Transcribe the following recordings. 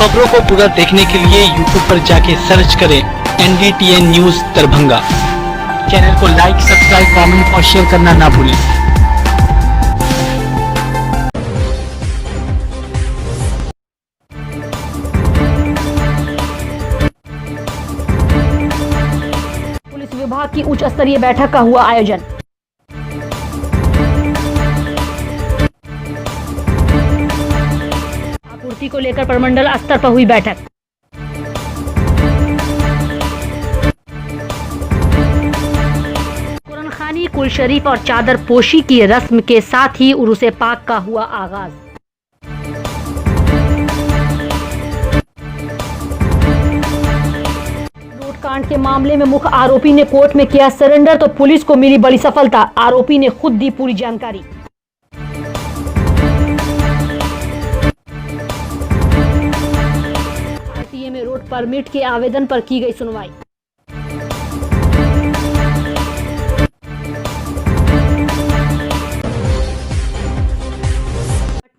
खबरों को पूरा देखने के लिए YouTube पर जाके सर्च करें NDTN न्यूज दरभंगा। चैनल को लाइक, सब्सक्राइब, कमेंट और शेयर करना ना भूलें। पुलिस विभाग की उच्च स्तरीय बैठक का हुआ आयोजन। आपूर्ति को लेकर प्रमंडल स्तर पर हुई बैठक। कुरान खानी, कुल शरीफ और चादर पोशी की रस्म के साथ ही उरूस पाक का हुआ आगाज। नोट कांड के मामले में मुख्य आरोपी ने कोर्ट में किया सरेंडर तो पुलिस को मिली बड़ी सफलता। आरोपी ने खुद दी पूरी जानकारी। आरटीए में रोड परमिट के आवेदन पर की गई सुनवाई।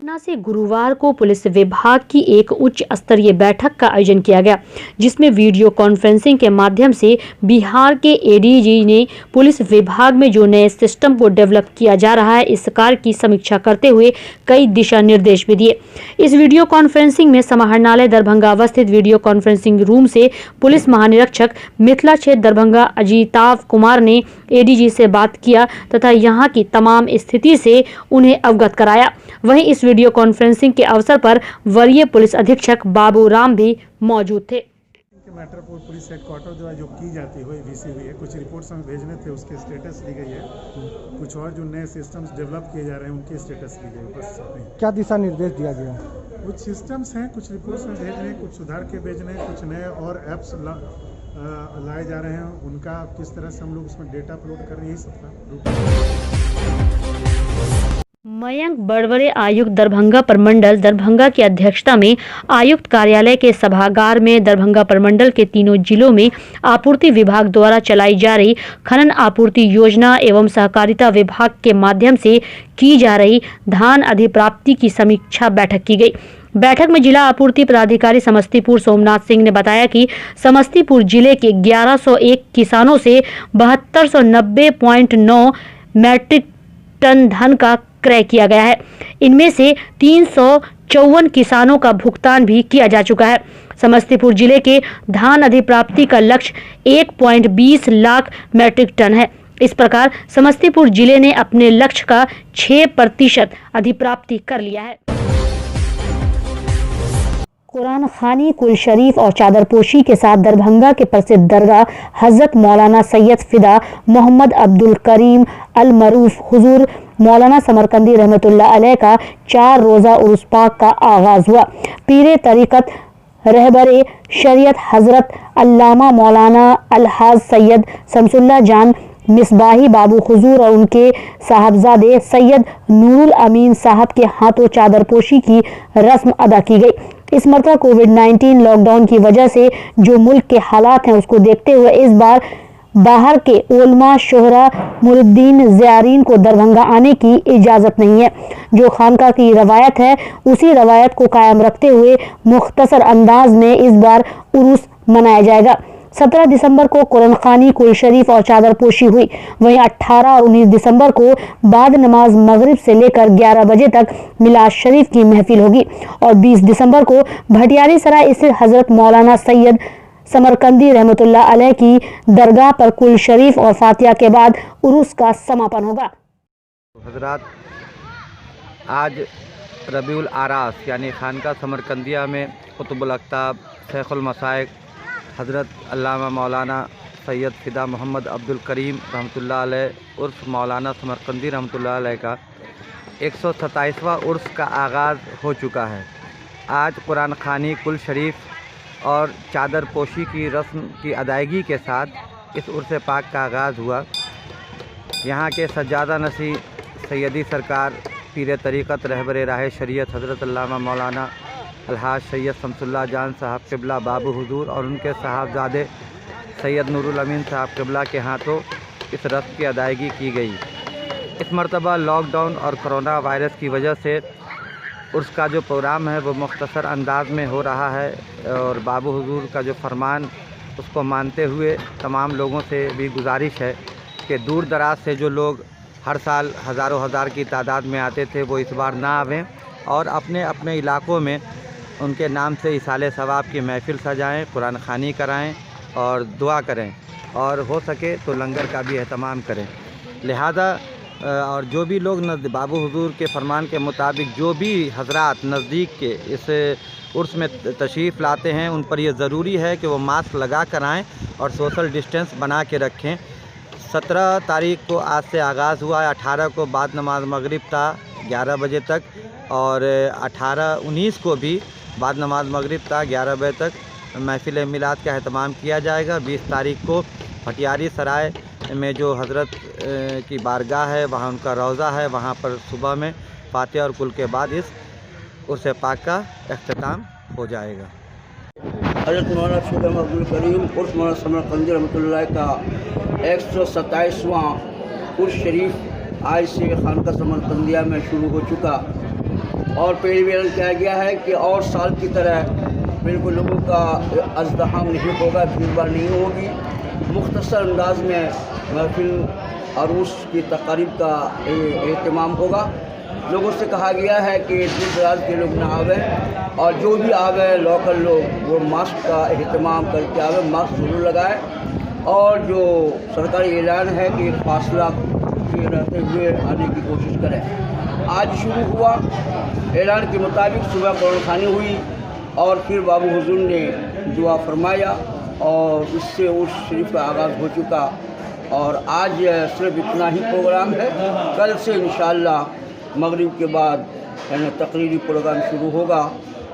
पटना से गुरुवार को पुलिस विभाग की एक उच्च स्तरीय बैठक का आयोजन किया गया, जिसमें वीडियो कॉन्फ्रेंसिंग के माध्यम से बिहार के एडीजी ने पुलिस विभाग में जो नए सिस्टम को डेवलप किया जा रहा है इस कार्य की समीक्षा करते हुए कई दिशा निर्देश भी दिए। इस वीडियो कॉन्फ्रेंसिंग में समाहरणालय दरभंगा अवस्थित वीडियो कॉन्फ्रेंसिंग रूम से पुलिस महानिरीक्षक मिथिला क्षेत्र दरभंगा अजिताव कुमार ने एडीजी से बात किया तथा यहाँ की तमाम स्थिति से उन्हें अवगत कराया। वहीं इस वीडियो कॉन्फ्रेंसिंग के अवसर पर वरीय पुलिस अधीक्षक बाबू राम भी मौजूद थे। मैटर को पुलिस हेडक्वार्टर द्वारा जो की जाती है VCV है, कुछ रिपोर्ट्स हमें भेजने थे, उसके स्टेटस ली गई है। कुछ और जो नए सिस्टम्स डेवलप किए जा रहे हैं उनके स्टेटस ली गई। बस क्या दिशा निर्देश दिया गया? कुछ सिस्टम्स हैं, कुछ रिपोर्ट्स में भेजने, कुछ सुधार के भेजने, कुछ नए और ऐप्स लाए जा रहे हैं, उनका किस तरह से हम लोग उसमें डेटा अपलोड कर रहे हैं, यही सब था। मयंक बड़वड़े आयुक्त दरभंगा प्रमंडल दरभंगा की अध्यक्षता में आयुक्त कार्यालय के सभागार में दरभंगा प्रमंडल के तीनों जिलों में आपूर्ति विभाग द्वारा चलाई जा रही खनन आपूर्ति योजना एवं सहकारिता विभाग के माध्यम से की जा रही धान अधिप्राप्ति की समीक्षा बैठक की गई। बैठक में जिला आपूर्ति पदाधिकारी समस्तीपुर सोमनाथ सिंह ने बताया कि समस्तीपुर जिले के 1101 किसानों से 7290.9 मैट्रिक टन धान का क्रय किया गया है। इनमें से 354 किसानों का भुगतान भी किया जा चुका है। समस्तीपुर जिले के धान अधिप्राप्ति का लक्ष्य 1.20 लाख मैट्रिक टन है। इस प्रकार समस्तीपुर जिले ने अपने लक्ष्य का 6% अधिप्राप्ति कर लिया है। कुरान खानी, कुल शरीफ और चादर पोशी के साथ दरभंगा के प्रसिद्ध दरगाह हजरत मौलाना सैयद फिदा मोहम्मद अब्दुल करीम अल मरूफ हुजूर मौलाना समरकंदी रहमतुल्लाह अलैह का 4 रोज़ा उर्स पाक का आगाज हुआ। पीरे तरीक़त रहबरे शरीयत हजरत अल्लामा मौलाना अलहाज सैयद शमसुल्लाह जान मिसबाही बाबू हुजूर और उनके साहबजादे सैयद नूरुल अमीन साहब के हाथों चादर पोशी की रस्म अदा की गई। इस मरतबा कोविड-19 लॉकडाउन की वजह से जो मुल्क के हालात हैं उसको देखते हुए इस बार बाहर के उलमा, शोहरा, मुरीदीन, ज़ायरीन को दरभंगा आने की इजाज़त नहीं है। जो खानका की रवायत है उसी रवायत को कायम रखते हुए मुख्तसर अंदाज में इस बार उरूस मनाया जाएगा। 17 दिसंबर को कुरान खानी, कुल शरीफ और चादर पोशी हुई। वहीं 18 और 19 दिसंबर को बाद नमाज मगरिब से लेकर 11 बजे तक मिलाद शरीफ की महफिल होगी और 20 दिसंबर को भटियारी सराय स्थित हजरत मौलाना सैयद समरकंदी रहमतुल्लाह अलैह की दरगाह पर कुल शरीफ और फातिहा के बाद उरूस का समापन होगा। हजरात, आज रबीउल आरास यानी खानका समरकंदिया में कुतुबुल अक्ताब शेखुल मसाइक हज़रत अल्लामा मौलाना सैयद फिदा मोहम्मद अब्दुल करीम रहमतुल्लाह अलैह उर्फ मौलाना समरकंदी रहमतुल्लाह अलैह का 127वां उर्स का आगाज़ हो चुका है। आज कुरान खानी, कुल शरीफ और चादर पोशी की रस्म की अदायगी के साथ इस उर्स पाक का आगाज़ हुआ। यहाँ के सज्जादा नसी सैयदी सरकार पीर तरीक़त रहबर राह शरीयत हज़रत अल्लामा मौलाना अलहाज सैयद शमसुल्लाह जान साहब क़िबला बाबू हुजूर और उनके साहबजादे सैयद नूरुल अमीन साहब क़िबला के हाथों इस रस्म की अदायगी की गई। इस मरतबा लॉकडाउन और कोरोना वायरस की वजह से उर्स का जो प्रोग्राम है वो मुख्तसर अंदाज में हो रहा है और बाबू हुजूर का जो फरमान उसको मानते हुए तमाम लोगों से भी गुजारिश है कि दूर दराज से जो लोग हर साल हज़ारों हज़ार की तादाद में आते थे वो इस बार ना आवें और अपने अपने इलाक़ों में उनके नाम से इसाले सवाब की महफ़िल सजाएं, कुरान ख़ानी कराएं और दुआ करें और हो सके तो लंगर का भी एहतमाम करें। लिहाजा और जो भी लोग बाबू हुजूर के फरमान के मुताबिक जो भी हजरात नज़दीक के इस उर्स में तशरीफ़ लाते हैं उन पर यह ज़रूरी है कि वो मास्क लगा कर आएँ और सोशल डिस्टेंस बना के रखें। 17 तारीख को आज से आगाज़ हुआ है, 18 को बाद नमाज मगरिब था 11 बजे तक और 18-19 को भी बाद नमाज मगरिब था 11 बजे तक महफ़िल मिलाद का अहतमाम किया जाएगा। 20 तारीख को भटियारी सराय में जो हज़रत की बारगाह है वहाँ उनका रोज़ा है, वहाँ पर सुबह में फातिहा और कुल के बाद इस उर्स पाक का अख्ताम हो जाएगा। हज़रत मौलाना शेख अब्दुल करीम उर्स मौलाना समरकंदी रहमतुल्लाह का 127वां उर्स शरीफ आज से खानका समरकंदिया में शुरू हो चुका और पहले भी ऐलान किया गया है कि और साल की तरह बिल्कुल लोगों का अज़्दहाम नहीं होगा, भीड़ नहीं होगी। मुख्तसर अंदाज में महफिल अरूस की तक़रीब का एहतमाम होगा। लोगों से कहा गया है कि दूर दराज के लोग ना आवें और जो भी आवे लोकल लोग वो मास्क का एहतमाम करके आवे, मास्क ज़रूर लगाएं और जो सरकारी ऐलान है कि फासला के रहते हुए आने की कोशिश करें। आज शुरू हुआ ऐलान के मुताबिक सुबह कुरान ख़ानी हुई और फिर बाबू हुजूर ने दुआ फरमाया और उससे उस शरीफ का आगाज़ हो चुका और आज सिर्फ इतना ही प्रोग्राम है। कल से इंशाअल्लाह मगरिब के बाद तकरीरी प्रोग्राम शुरू होगा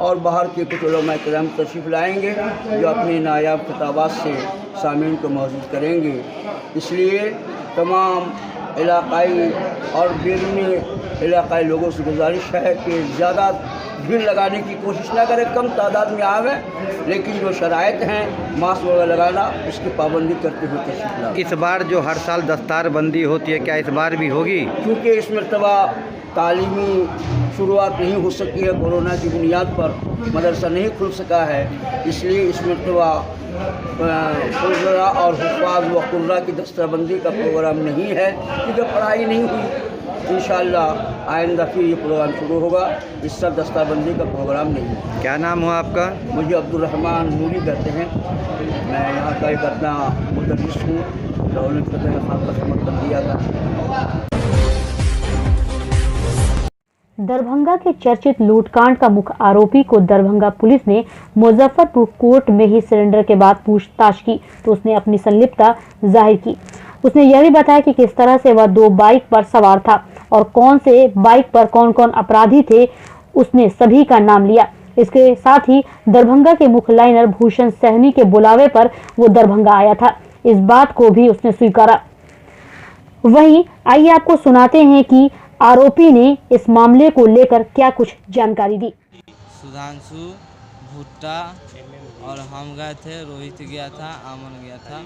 और बाहर के कुछ उलमा किराम तशरीफ़ लाएंगे जो अपनी नायाब खिताबात से सामीन को मौजूद करेंगे। इसलिए तमाम इलाक़ाई और बैरूनी इलाक़ाई लोगों से गुजारिश है कि ज़्यादा भीड़ लगाने की कोशिश ना करें, कम तादाद में आवें, लेकिन जो शराइत हैं मास्क वगैरह लगाना उसकी पाबंदी करते हुए तशरीफ़ लाएं। इस बार जो हर साल दस्तार बंदी होती है क्या इस बार भी होगी? क्योंकि इस मरतबा तालीमी शुरुआत नहीं हो सकी है, कोरोना की बुनियाद पर मदरसा नहीं खुल सका है, इसलिए इस मरतबा खुलरा और हुफ़ाज़ व कुर्रा की दस्तारबंदी का प्रोग्राम नहीं है क्योंकि पढ़ाई नहीं हुई। इंशाअल्लाह आइंदा फिर ये प्रोग्राम शुरू होगा, इस सब दस्तारबंदी का प्रोग्राम नहीं है। क्या नाम हुआ आपका? मुझे अब्दुल रहमान नूरी कहते हैं, मैं यहाँ का एक अपना मुदर्रिस हूँ, दौलत फतेह खान का समरकंदिया का। दरभंगा के चर्चित लूटकांड का मुख्य आरोपी को दरभंगा पुलिस ने मुजफ्फरपुर कोर्ट में ही सरेंडर के बाद पूछताछ की तो उसने अपनी संलिप्तता जाहिर की। उसने यह भी बताया कि किस तरह से वह 2 बाइक पर सवार था और कौन से बाइक पर कौन कौन अपराधी थे, उसने सभी का नाम लिया। इसके साथ ही दरभंगा के मुख्य लाइनर भूषण सहनी के बुलावे पर वो दरभंगा आया था, इस बात को भी उसने स्वीकारा। वहीं आइए आपको सुनाते हैं कि आरोपी ने इस मामले को लेकर क्या कुछ जानकारी दी। सुधांशु भुट्टा और हम गए थे, रोहित गया था, अमन गया था,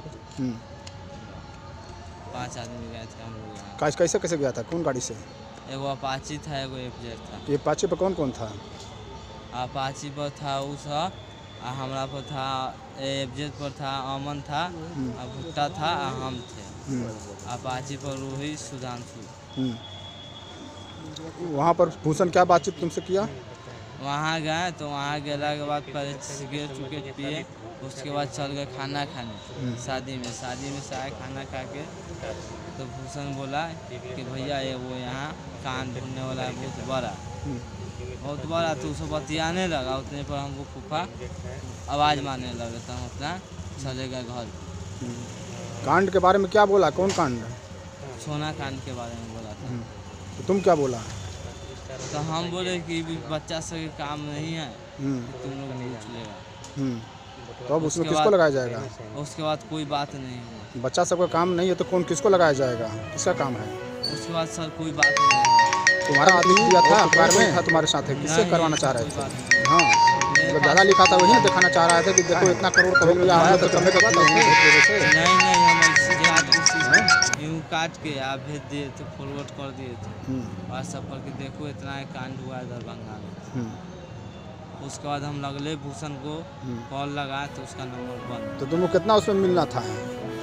5 आदमी गए थे हम लोग। कैसे कैसे गया था, कौन गाड़ी से? एगो अपाची था, एगो एफजेड था। ये अपाची पर कौन कौन था? अपाची पर था उस हमरा पर था, एफजेड पर था अमन था, भुट्टा था, हम थे। अपाची पर रोहित सुधांशु। वहाँ पर भूषण क्या बातचीत तुमसे किया? वहाँ गए तो वहाँ गेला के बाद पहले सिगरेट चुकेट पिए, उसके बाद चल गए खाना खाने शादी में से आए खाना खा के तो भूषण बोला कि भैया ये वो यहाँ कान ढूंढने वाला है बहुत बड़ा तो उसको बतियाने लगा। उतने पर हमको फूफा आवाज़ मारने लगे तो हम अपना चले गए घर। कांड के बारे में क्या बोला? कौन कांड? सोना कांड के बारे में बोला था। तो तुम क्या बोला? तो हम बोले कि बच्चा सब काम नहीं है, तुम लोग नहीं चलेगा। तो अब उसमें किसको लगाया जाएगा? उसके बाद कोई बात नहीं हुआ। बच्चा सबका काम नहीं है तो कौन किसको लगाया जाएगा? किसका काम है? उसके बाद सर कोई बात नहीं। तुम्हारा आदमी दिया था अखबार में था तुम्हारे साथ है, किससे करवाना चाह रहे थे? हाँ मतलब ज़्यादा लिखा था वही दिखाना चाह रहा था कि देखो इतना करोड़ कभी तो कम नहीं हम यूँ काट के आप भेज दिए थे, फॉरवर्ड कर दिए थे व्हाट्सएप पर कि देखो इतना एक कांड हुआ है दरभंगा में। उसके बाद हम लगले भूषण को कॉल लगाए तो उसका नंबर बंद। तो तुमको कितना उसमें मिलना था?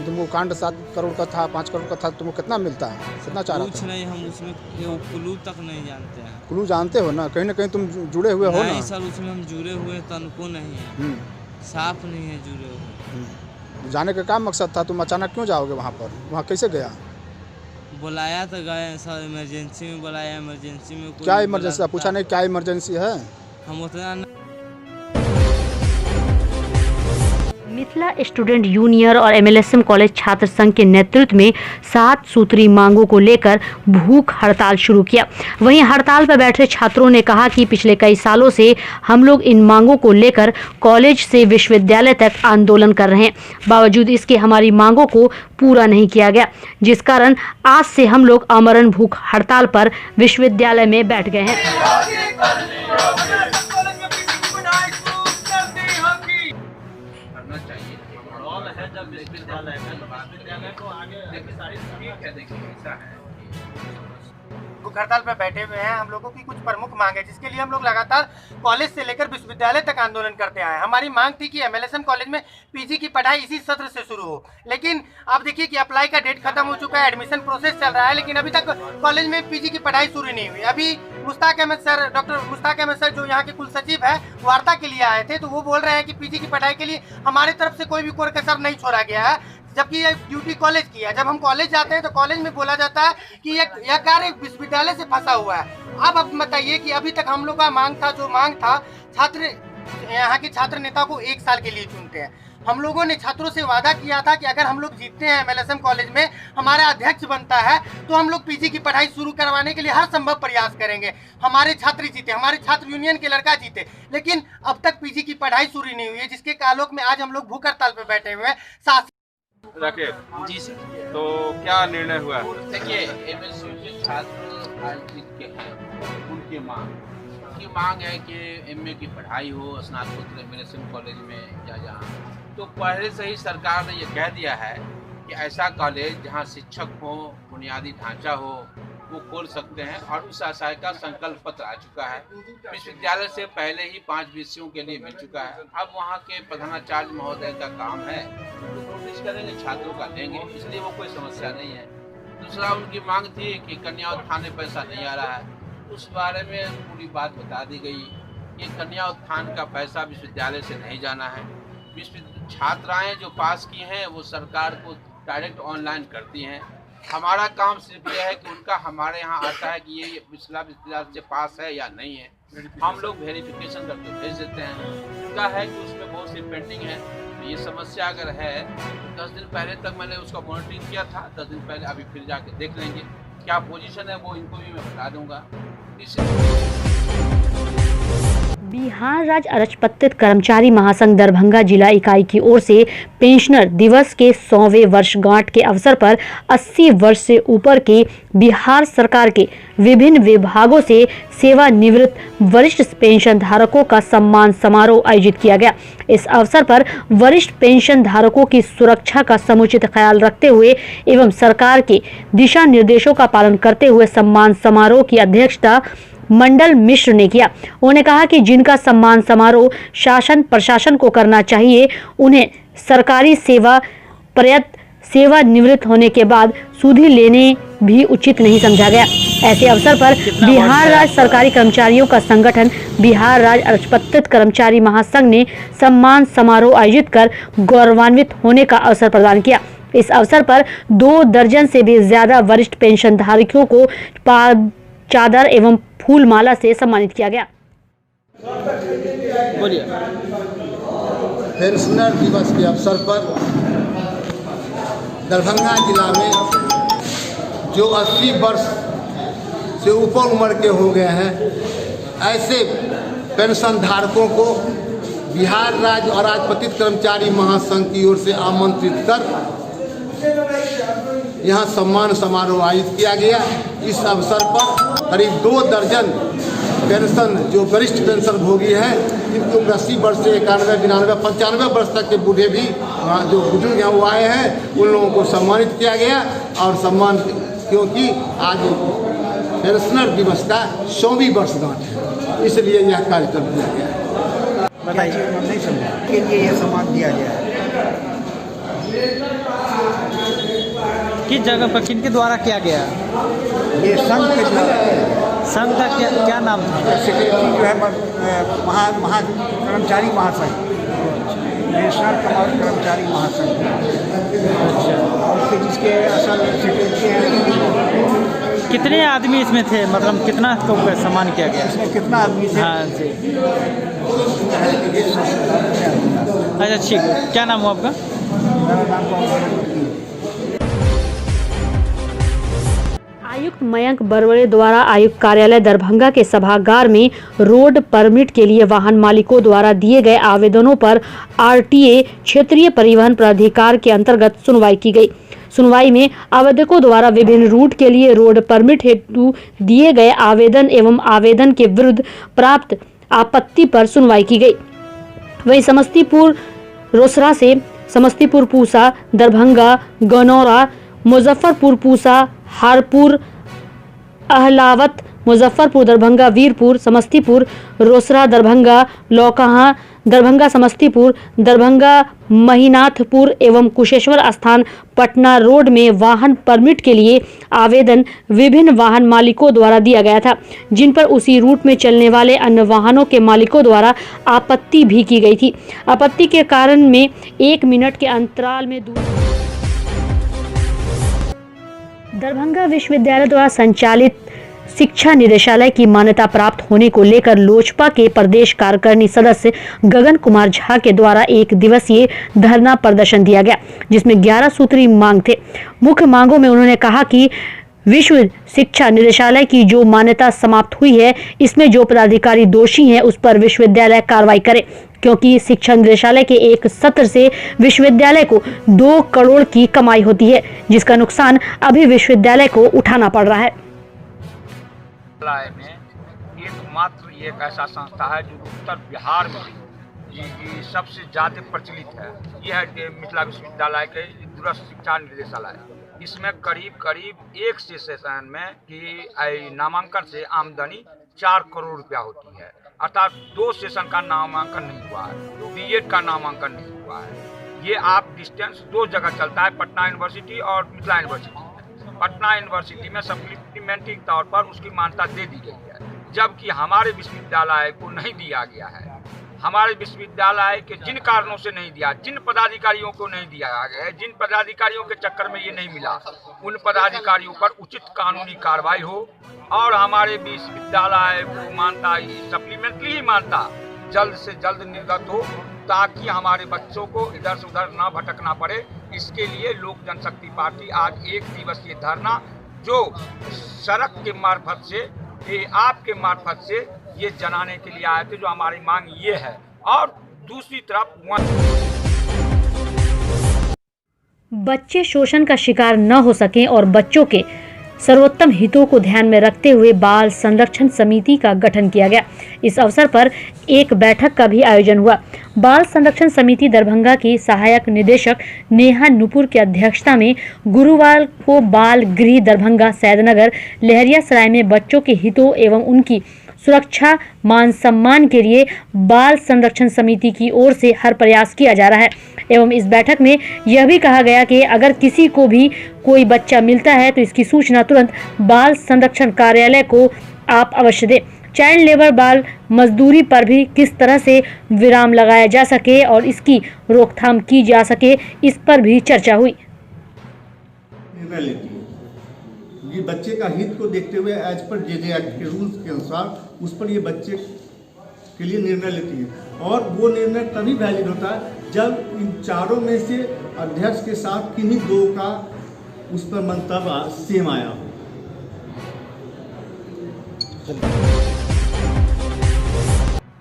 तुमको कांड 7 करोड़ का था, 5 करोड़ का था, तुमको कितना मिलता है? कितना चाह रहा था? कुछ नहीं, हम उसमें क्लू तक नहीं जानते हैं। क्लू जानते हो ना, कहीं ना कहीं तुम जुड़े हुए हो ना? नहीं सर, उसमें हम जुड़े हुए तनको नहीं है, साफ नहीं है जुड़े हुए। जाने का क्या मकसद था? तुम अचानक क्यों जाओगे वहाँ पर? वहाँ कैसे गया? बुलाया तो गए सर, इमरजेंसी में बुलाया, इमरजेंसी में क्या इमरजेंसी? पूछा नहीं क्या इमरजेंसी है? हम उतना मिथिला स्टूडेंट यूनियन और एमएलएसएम कॉलेज छात्र संघ के नेतृत्व में 7 सूत्री मांगों को लेकर भूख हड़ताल शुरू किया। वहीं हड़ताल पर बैठे छात्रों ने कहा कि पिछले कई सालों से हम लोग इन मांगों को लेकर कॉलेज से विश्वविद्यालय तक आंदोलन कर रहे हैं, बावजूद इसके हमारी मांगों को पूरा नहीं किया गया, जिस कारण आज से हम लोग आमरण भूख हड़ताल पर विश्वविद्यालय में बैठ गए हैं। भूख हड़ताल पर बैठे हुए हैं। हम लोगों की कुछ प्रमुख मांग है जिसके लिए हम लोग लगातार कॉलेज से लेकर विश्वविद्यालय तक आंदोलन करते आए हैं। हमारी मांग थी कि एमएलएसएम कॉलेज में पीजी की पढ़ाई इसी सत्र से शुरू हो, लेकिन आप देखिए कि अप्लाई का डेट खत्म हो चुका है, एडमिशन प्रोसेस चल रहा है, लेकिन अभी तक कॉलेज में पीजी की पढ़ाई शुरू नहीं हुई। अभी Mushtaq Ahmed sir, doctor Mushtaq Ahmed sir जो यहाँ के कुल सचिव है, वार्ता के लिए आए थे, तो वो बोल रहे हैं कि पीजी की पढ़ाई के लिए हमारी तरफ से कोई भी कोई कसर नहीं छोड़ा गया है, जबकि ये ड्यूटी कॉलेज की है। जब हम कॉलेज जाते हैं तो कॉलेज में बोला जाता है कि यह कार्य विश्वविद्यालय से फंसा हुआ है। अब बताइए कि अभी तक हम लोग का मांग था छात्र यहाँ के छात्र नेता को 1 साल के लिए चुनते हैं। हम लोगों ने छात्रों से वादा किया था कि अगर हम लोग जीतते हैं एमएलएसएम कॉलेज में, हमारा अध्यक्ष बनता है, तो हम लोग पीजी की पढ़ाई शुरू करवाने के लिए हर संभव प्रयास करेंगे। हमारे छात्र जीते, हमारे छात्र यूनियन के लड़का जीते, लेकिन अब तक पीजी की पढ़ाई शुरू नहीं हुई है, जिसके आलोक में आज हम लोग भूख हड़ताल पर बैठे हुए हैं। राकेश जी सर, तो क्या निर्णय हुआ? देखिए एमएसयू के छात्र आयोजित के हैं, उनकी मांग है कि एमए की पढ़ाई हो, स्नातकोत्तर एमएलएसएम कॉलेज में या जहाँ, तो पहले से ही सरकार ने ये कह दिया है कि ऐसा कॉलेज जहाँ शिक्षक हो, बुनियादी ढांचा हो, वो खोल सकते हैं, और उस आशय का संकल्प पत्र आ चुका है। विश्वविद्यालय से पहले ही 5 विषयों के लिए मिल चुका है। अब वहाँ के प्रधानाचार्य महोदय का काम है, तो नोटिस करेंगे, छात्रों का देंगे, इसलिए वो कोई समस्या नहीं है। दूसरा उनकी मांग थी कि कन्या उत्थान में पैसा नहीं आ रहा है, उस बारे में पूरी बात बता दी गई कि कन्या उत्थान का पैसा विश्वविद्यालय से नहीं जाना है। छात्राएँ जो पास की हैं वो सरकार को डायरेक्ट ऑनलाइन करती हैं। हमारा काम सिर्फ यह है कि उनका हमारे यहाँ आता है कि ये पिछला विश्वविद्यालय से पास है या नहीं है, हम लोग वेरिफिकेशन करके भेज देते हैं। उनका है कि उसमें बहुत सी पेंडिंग है, तो ये समस्या अगर है, 10 दिन पहले तक मैंने उसका मॉनिटरिंग किया था, 10 दिन पहले, अभी फिर जाके देख लेंगे क्या पोजीशन है, वो इनको भी मैं बता दूंगा। बिहार राज्य अराजपत्रित कर्मचारी महासंघ दरभंगा जिला इकाई की ओर से पेंशनर दिवस के 100वें वर्षगांठ के अवसर पर 80 वर्ष से ऊपर के बिहार सरकार के विभिन्न विभागों से सेवानिवृत्त वरिष्ठ पेंशन धारकों का सम्मान समारोह आयोजित किया गया। इस अवसर पर वरिष्ठ पेंशन धारकों की सुरक्षा का समुचित ख्याल रखते हुए एवं सरकार के दिशा निर्देशों का पालन करते हुए सम्मान समारोह की अध्यक्षता मंडल मिश्र ने किया। उन्होंने कहा कि जिनका सम्मान समारोह शासन प्रशासन को करना चाहिए, उन्हें सरकारी सेवानिवृत्त होने के बाद सुधि लेने भी उचित नहीं समझा गया। ऐसे अवसर पर बिहार राज्य सरकारी कर्मचारियों का संगठन बिहार राज्य अराजपत्रित कर्मचारी महासंघ ने सम्मान समारोह आयोजित कर गौरवान्वित होने का अवसर प्रदान किया। इस अवसर पर 2 दर्जन से भी ज्यादा वरिष्ठ पेंशन धारकों को चादर एवं फूल माला से सम्मानित किया गया। बोलिए। पेंशनर दिवस के अवसर पर दरभंगा जिला में जो 80 वर्ष से ऊपर उम्र के हो गए हैं, ऐसे पेंशन धारकों को बिहार राज्य अराजपत्रित कर्मचारी महासंघ की ओर से आमंत्रित कर यहाँ सम्मान समारोह आयोजित किया गया। इस अवसर पर करीब 2 दर्जन पेंशन जो वरिष्ठ पेंशन भोगी हैं, इनकी उम्र 80 वर्ष से 91, 92, 95 वर्ष तक के बूढ़े भी जो बुजुर्ग हैं वो आए हैं, उन लोगों को सम्मानित किया गया। और सम्मान क्योंकि आज पेंशनर दिवस का 100वीं वर्षगांठ है, इसलिए यह कार्यक्रम किया गया है। बताइए, नहीं समझा के लिए यह सम्मान दिया गया है। किस जगह पर किनके द्वारा किया गया? ये संघ के संघ का क्या नाम था? सेक्रेटरी जो है कर्मचारी महासंघ, नेशनल कर्मचारी महासंघ। अच्छा, और जिसके असल सेक्रेटरी हैं। कितने आदमी इसमें थे, मतलब कितना को सम्मान किया गया? इसमें कितना आदमी थे? हाँ जी। अच्छा ठीक है, क्या नाम हुआ आपका? मेरा नाम आयुक्त मयंक बरवड़े द्वारा आयुक्त कार्यालय दरभंगा के सभागार में रोड परमिट के लिए वाहन मालिकों द्वारा दिए गए आवेदनों पर आरटीए क्षेत्रीय परिवहन प्राधिकार के अंतर्गत सुनवाई की गई। सुनवाई में आवेदकों द्वारा विभिन्न रूट के लिए रोड परमिट हेतु दिए गए आवेदन एवं आवेदन के विरुद्ध प्राप्त आपत्ति पर सुनवाई की गई। वहीं समस्तीपुर रोसड़ा से समस्तीपुर पूसा, दरभंगा, गनौरा, मुजफ्फरपुर पूसा, हारपुर, अहलावत, मुजफ्फरपुर, दरभंगा, वीरपुर, समस्तीपुर, रोसड़ा, दरभंगा, लौकहा, दरभंगा, समस्तीपुर, दरभंगा, महीनाथपुर एवं कुशेश्वर स्थान पटना रोड में वाहन परमिट के लिए आवेदन विभिन्न वाहन मालिकों द्वारा दिया गया था, जिन पर उसी रूट में चलने वाले अन्य वाहनों के मालिकों द्वारा आपत्ति भी की गई थी। आपत्ति के कारण में 1 मिनट के अंतराल में दरभंगा विश्वविद्यालय द्वारा संचालित शिक्षा निदेशालय की मान्यता प्राप्त होने को लेकर लोजपा के प्रदेश कार्यकारिणी सदस्य गगन कुमार झा के द्वारा 1 दिवसीय धरना प्रदर्शन दिया गया, जिसमें 11 सूत्री मांग थे। मुख्य मांगों में उन्होंने कहा कि विश्व शिक्षा निदेशालय की जो मान्यता समाप्त हुई है, इसमें जो पदाधिकारी दोषी हैं उस पर विश्वविद्यालय कार्रवाई करे, क्योंकि शिक्षा निदेशालय के एक सत्र से विश्वविद्यालय को 2 करोड़ की कमाई होती है, जिसका नुकसान अभी विश्वविद्यालय को उठाना पड़ रहा है। में एकमात्र एक ऐसा संस्था है जो उत्तर बिहार में ये सबसे ज़्यादा प्रचलित है, यह है मिथिला विश्वविद्यालय के दूरस्थ शिक्षा निदेशालय। इसमें करीब एक सेशन में कि नामांकन से आमदनी 4 करोड़ रुपया होती है, अर्थात 2 सेशन का नामांकन नहीं हुआ है, बीएड का नामांकन नहीं हुआ है। ये आप डिस्टेंस 2 जगह चलता है, पटना यूनिवर्सिटी और मिथिला यूनिवर्सिटी। पटना यूनिवर्सिटी में सप्लीमेंट्री तौर पर उसकी मान्यता दे दी गई है, जबकि हमारे विश्वविद्यालय को नहीं दिया गया है। हमारे विश्वविद्यालय के जिन कारणों से नहीं दिया, जिन पदाधिकारियों को नहीं दिया गया है, जिन पदाधिकारियों के चक्कर में ये नहीं मिला, उन पदाधिकारियों पर उचित कानूनी कार्रवाई हो और हमारे विश्वविद्यालय को मान्यता सप्लीमेंट्री ही मान्यता जल्द से जल्द निर्गत हो, ताकि हमारे बच्चों को इधर से उधर ना भटकना पड़े। इसके लिए लोक जनशक्ति पार्टी आज 1 दिवसीय धरना जो सड़क के मार्फत से, ये आपके मार्फत से ये जनाने के लिए आए थे, जो हमारी मांग ये है। और दूसरी तरफ बच्चे शोषण का शिकार न हो सकें और बच्चों के सर्वोत्तम हितों को ध्यान में रखते हुए बाल संरक्षण समिति का गठन किया गया। इस अवसर पर एक बैठक का भी आयोजन हुआ। बाल संरक्षण समिति दरभंगा की सहायक निदेशक नेहा नुपुर की अध्यक्षता में गुरुवार को बाल गृह दरभंगा, सैदनगर, लहरियासराय में बच्चों के हितों एवं उनकी सुरक्षा, मान सम्मान के लिए बाल संरक्षण समिति की ओर से हर प्रयास किया जा रहा है। एवं इस बैठक में यह भी कहा गया कि अगर किसी को भी कोई बच्चा मिलता है तो इसकी सूचना तुरंत बाल संरक्षण कार्यालय को आप अवश्य दें। चाइल्ड लेबर, बाल मजदूरी पर भी किस तरह से विराम लगाया जा सके और इसकी रोकथाम की जा सके, इस पर भी चर्चा हुई। निर्णय लेती है ये बच्चे का हित को देखते हुए एज पर जेजे एक्ट के रूल्स के अनुसार उस पर ये बच्चे के लिए निर्णय लेती है, और वो निर्णय तभी वैलिड होता है जब इन चारों में से अध्यक्ष के साथ किन्हीं 2 का उस पर मंतव्य सेम आया हो।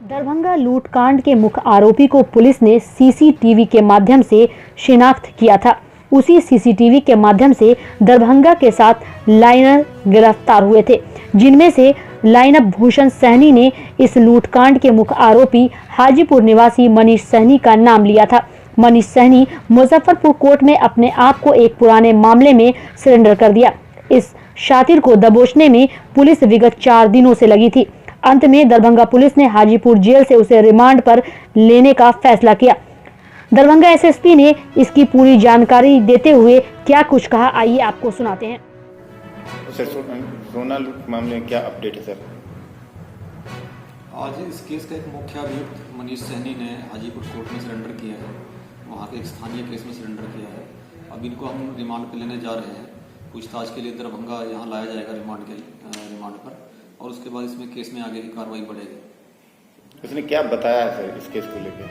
दरभंगा लूटकांड के मुख्य आरोपी को पुलिस ने सीसीटीवी के माध्यम से शिनाख्त किया था। उसी सीसीटीवी के माध्यम से दरभंगा के 7 लाइनर गिरफ्तार हुए थे, जिनमें से लाइनअप भूषण सहनी ने इस लूटकांड के मुख्य आरोपी हाजीपुर निवासी मनीष सहनी का नाम लिया था। मनीष सहनी मुजफ्फरपुर कोर्ट में अपने आप को एक पुराने मामले में सरेंडर कर दिया। इस शातिर को दबोचने में पुलिस विगत 4 दिनों से लगी थी। अंत में दरभंगा पुलिस ने हाजीपुर जेल से उसे रिमांड पर लेने का फैसला किया। दरभंगा एसएसपी ने इसकी पूरी जानकारी देते हुए क्या कुछ कहा, आइए आपको सुनाते हैं। सर, सोना लूट मामले में क्या अपडेट है सर? आज इस केस का एक मुख्य अभियुक्त मनीष सहनी ने हाजीपुर कोर्ट में सरेंडर किया है। वहाँ के एक स्थानीय केस में सरेंडर किया है। अब इनको हम रिमांड पर लेने जा रहे हैं। पूछताछ के लिए दरभंगा यहाँ लाया जाएगा रिमांड पर, और उसके बाद इसमें केस में आगे की कार्रवाई बढ़ेगी। उसने क्या बताया है सर इस केस को लेकर?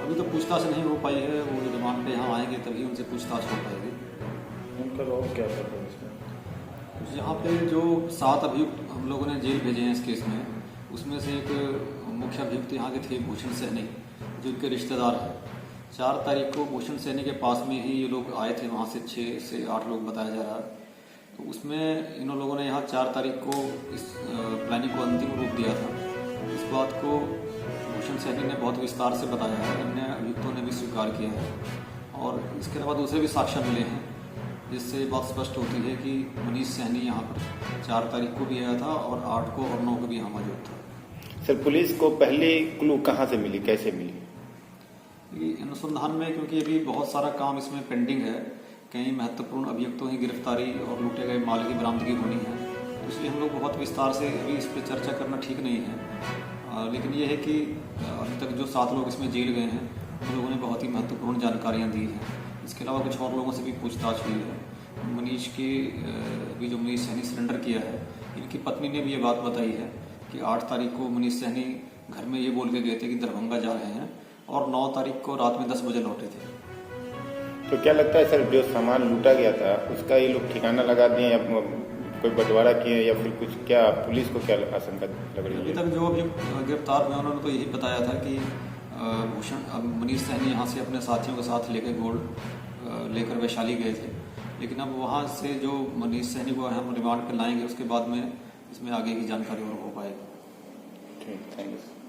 अभी तो पूछताछ नहीं हो पाई है। वो रिमांड पे यहाँ आएंगे तभी उनसे पूछताछ हो पाएगी। उनका रोल क्या था इसमें? यहाँ पे जो 7 अभियुक्त हम लोगों ने जेल भेजे हैं इस केस में, उसमें से एक मुख्य अभियुक्त यहाँ के थे भूषण सहनी, जो उनके रिश्तेदार हैं। 4 तारीख को भूषण सहनी के पास में ही ये लोग आए थे। वहाँ से 6 से 8 लोग बताया जा रहा है। तो उसमें इन लोगों ने यहाँ 4 तारीख को इस प्लानिंग को अंतिम रूप दिया था। इस बात को भूषण सहनी ने बहुत विस्तार से बताया है। अन्य अभियुक्तों ने भी स्वीकार किया है, और इसके अलावा दूसरे भी साक्ष्य मिले हैं, जिससे बात स्पष्ट होती है कि मनीष सहनी यहाँ पर 4 तारीख को भी आया था और 8 को और 9 को भी यहाँ मौजूद था। सर, पुलिस को पहले क्लू कहाँ से मिली, कैसे मिली? अनुसंधान में, क्योंकि अभी बहुत सारा काम इसमें पेंडिंग है, कई महत्वपूर्ण अभियुक्तों की गिरफ्तारी और लूटे गए माल की बरामदगी होनी है, तो इसलिए हम लोग बहुत विस्तार से अभी इस पर चर्चा करना ठीक नहीं है। लेकिन ये है कि अभी तक जो 7 लोग इसमें जेल गए हैं, उन लोगों ने बहुत ही महत्वपूर्ण जानकारियाँ दी हैं। इसके अलावा कुछ और लोगों से भी पूछताछ हुई है। मनीष की अभी जो मनीष सहनी सरेंडर किया है, इनकी पत्नी ने भी ये बात बताई है कि 8 तारीख को मनीष सहनी घर में ये बोल के गए थे कि दरभंगा जा रहे हैं, और 9 तारीख को रात में 10 बजे लौटे थे। तो क्या लगता है सर, जो सामान लूटा गया था उसका ये लोग ठिकाना लगा दिए या कोई बंटवारा किए, या फिर कुछ, क्या पुलिस को क्या आशंका लग रही है? अभी तक जो अभी गिरफ्तार हुए उन्होंने तो यही बताया था कि मनीष सहनी यहाँ से अपने साथियों के साथ लेकर वैशाली गए थे। लेकिन अब वहाँ से जो मनीष सहनी को हम रिमांड पर लाएंगे, उसके बाद में इसमें आगे की जानकारी और हो पाएगी। ठीक, थैंक यू।